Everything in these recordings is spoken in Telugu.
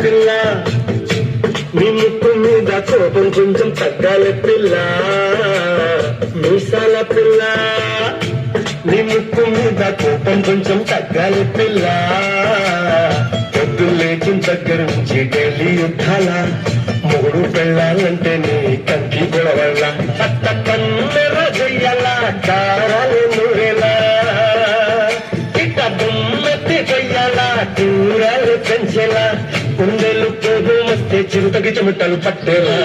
పిల్ల నీ ముక్కు మీద కోపం కొంచెం తగ్గాలి పిల్ల మీసాల పిల్ల నీ ముక్కు మీద కోపం కొంచెం తగ్గాలి పిల్ల పొద్దు లేచిన దగ్గర నుంచి డైలీ యుద్ధాల మూడు పెళ్ళాలంటే నీ కంకి గొడవల్ల పట్ట కన్నెర చెయ్యాల దారాలు నువ్వేలా ఇక బొమ్మెత్తి చెయ్యాల దూరాలు పెంచేలా కుండెలు పోగు వస్తే చిరుతకి చెమటలు పట్టేలా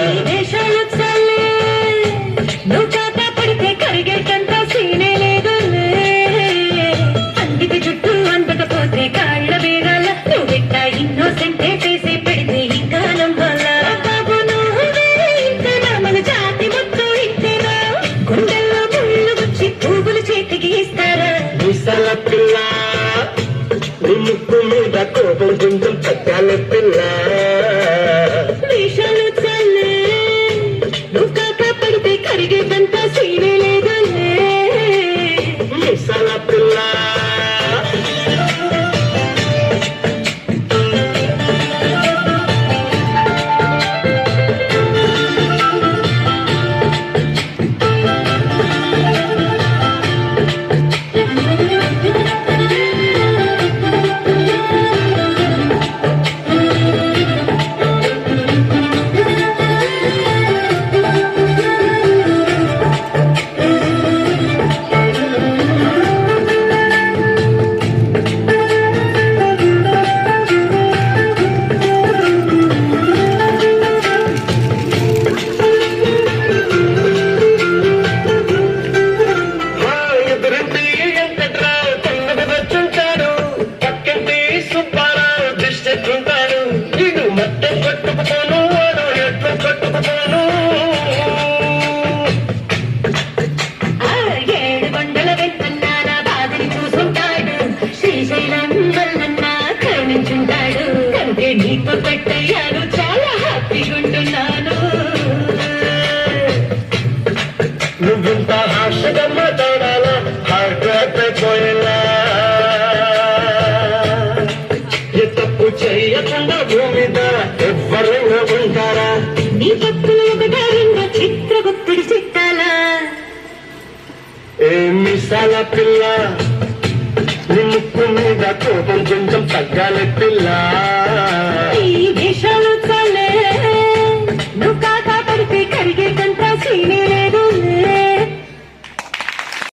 నువ్వు కాక పడితే కరిగేటంత సీనే లేదు అందుకే చుట్టూ అందకపోతే కాళ్ళ వేగాల నువ్వు ఎట్ట ఇన్నోసెంటే చేసి పెడితే ఇంకా నమ్మాల బాబు నువ్వే ఇంతేనా మన జాతి మొత్తం ఇంతేనా గుండెల్లో ముళ్ళు వచ్చి పువ్వులు చేతికి ఇస్తారా మీసాల పిల్ల నీ ముక్కు మీద కోపం కొంచెం తగ్గాలి పిల్ల వేషాలు చల్లే నువ్వు కాక పడితే కరిగేటంత సీనే లేదు మీసాల పిల్ల నీతో పెట్టయ్యాను చాలా హ్యాపీగా ఉంటున్నాను నువ్వింత హార్షగా మాట్లాడాలా హార్ట్ అయిపోయేలా ఏ తప్పు చెయ్యకుండా భూమి మీద ఎవరైనా ఉంటారా నీ పప్పులు ఒకటారిందో చిత్రగుప్తుడి చిట్టాలా ఏ మిసాల పిల్ల నీ ముక్కు మీద కోపం కొంచెం తగ్గాలి పిల్ల